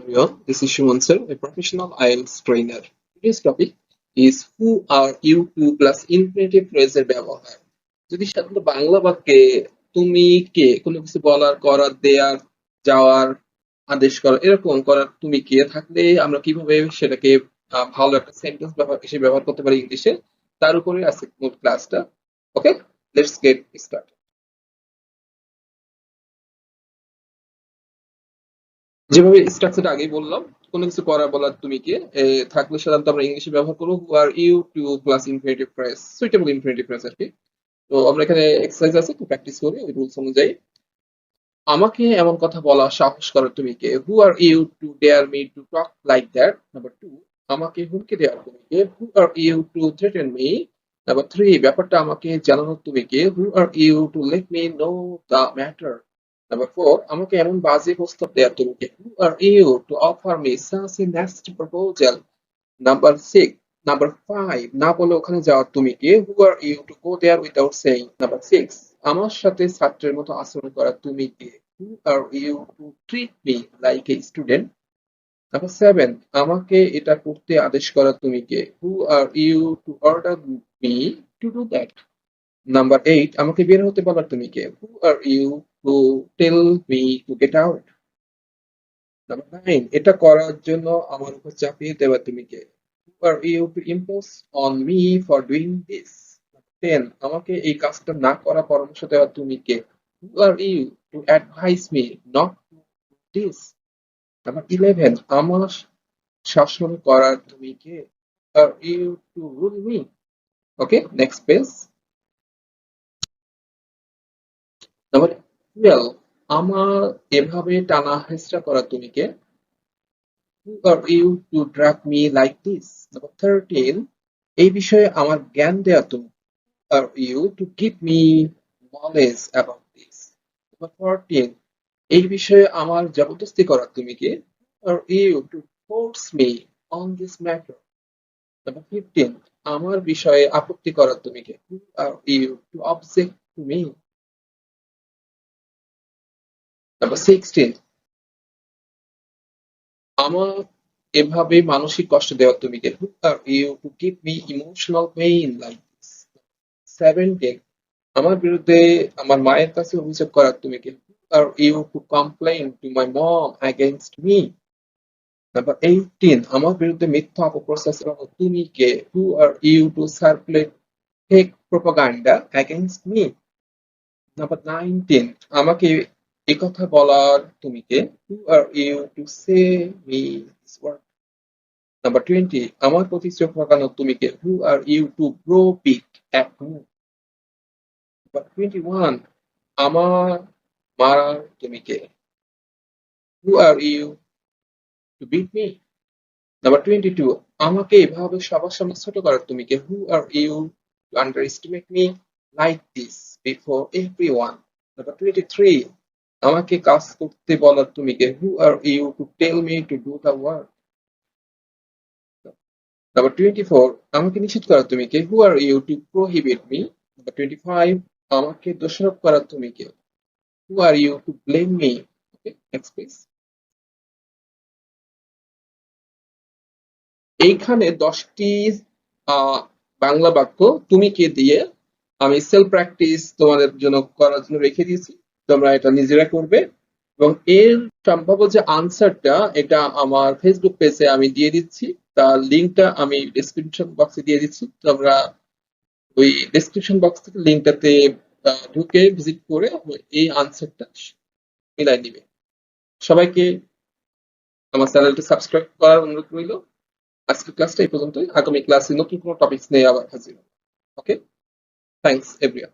everyone, this is Shuman sir, a professional IELTS trainer. Today's topic is who are you to plus infinitive phrase ব্যবহার। যদি সাধারণত বাংলা বাক্যে তুমি কে কোনো কিছু বলার, করার, দেয়ার, যাওয়ার, আদেশ করা এরকম করার তুমি কে থাকলে আমরা কিভাবে সেটাকে ভালো একটা সেন্টেন্স হিসেবে ব্যবহার করতে পারি ইংলিশে, তার উপরে আছে মূল ক্লাসটা। ওকে, লেটস গেট স্টার্ট। যেভাবে স্ট্রাকচারটা আগেই বললাম, কোনো কিছু করা বলার তুমি কে থাকলে সাধারণত আমরা ইংলিশে ব্যবহার করবো who are you to plus infinitive phrase, suitable infinitive phrase আর কি। তো আমরা এখানে এক্সারসাইজ আছে, একটু প্র্যাকটিস করি ওই রুলস অনুযায়ী। আমাকে এমন কথা বলা সাহস করো তুমি কে, who are you to dare me to talk like that. Number 2, আমাকে হুমকি দেওয়ার তুমি কে, who are you to threaten me. Number 3, ব্যাপারটা আমাকে জানানোর তুমি কে, who are you to let me know the matter. Number 4, আমাকে এমন বাজে প্রস্তাব দেওয়ার তুমি কে, who are you to offer me such a nasty proposal. Number 5, না বলে ওখানে যাওয়ার তুমি কে, who are you to go there without saying. Number 6, আমার সাথে ছাত্রের মতো আচরণ করা তুমি কে, who are you to treat me like a student. Number 7, আমাকে এটা করতে আদেশ করা তুমি কে, who are you to order me to do that. Number 8, আমাকে বের হতে বলার তুমি কে, who are you to tell me to get out. Number 9, এটা করার জন্য আমার উপর চাপিয়ে দেওয়া তুমি কে, who are you to impose on me for doing this. 10, আমাকে এই কাজটা না করা পরামর্শ দেওয়া তুমি কে, who are you to advise me not to this. Number 11, আমার শাসন করার তুমি কে, who are you to rule me. Okay, next page. Number 12, আমার এভাবে টানা হেঁচড়া করা তুমি কে, who are you to drag me like this. Number 13, এই বিষয়ে আমার জ্ঞান দেয়া তুমি, who are you to give me knowledge about this. Number 14, এই বিষয়ে আমার জবরদস্তি করা তুমি কে, who are you to force me on this matter. Number 15, আমার বিষয়ে আপত্তি করা তুমি কে, who are you to object to me. Number 16, আমার এভাবে মানসিক কষ্ট দেওয়া তুমি কে, who are you to give me emotional pain like this. 17, আমার বিরুদ্ধে আমার মায়ের কাছে অভিযোগ করা তুমি কে, who are you to complain to my mom against me. Number 18, আমার বিরুদ্ধে মিথ্যা অপপ্রচার করা তুমি কে, who are you to circulate fake propaganda against me. Number 19, আমাকে একথা বলার তুমি কে, who are you to say me this word. Number 20, আমার প্রতি চোখ রাঙানো তুমি কে, who are you to grow big at me. Number 21, আমার মারার তুমি কে, who are you to beat me. Number 22, আমাকে এভাবে সবার সামনে ছোট করার তুমি কে, who are you to underestimate me like this before everyone. Number 23, আমাকে কাজ করতে বলার তুমি কে, who are you to tell me to do the work. Number 24, আমাকে নিষেধ করা তুমি কে, who are you to prohibit me. Number 25, আমাকে দোষারোপ করা তুমি কে, who are you to blame me. Okay, next please. এইখানে 10টি বাংলা বাক্য তুমি কে দিয়ে আমি সেলফ প্র্যাকটিস তোমাদের জন্য করার জন্য রেখে দিয়েছি, তোমরা এটা নিজেরা করবে। এবং এর সম্ভাব্য যে আনসারটা এটা আমার ফেসবুক পেজে আমি দিয়ে দিচ্ছি, তার লিঙ্কটা আমি ডেসক্রিপশন বক্সে দিয়ে দিচ্ছি, তোমরা ওই ডেসক্রিপশন বক্স থেকে লিঙ্কটাতে ঢুকে ভিজিট করে এই আনসারটা মিলাই নিবে। সবাইকে আমার চ্যানেলটি সাবস্ক্রাইব করার অনুরোধ রইল। আজকের ক্লাসটা এই পর্যন্তই, আগামী ক্লাসে নতুন কোনো টপিকস নিয়ে আবার হাজির। ওকে, থ্যাঙ্কস এভরিওয়ান।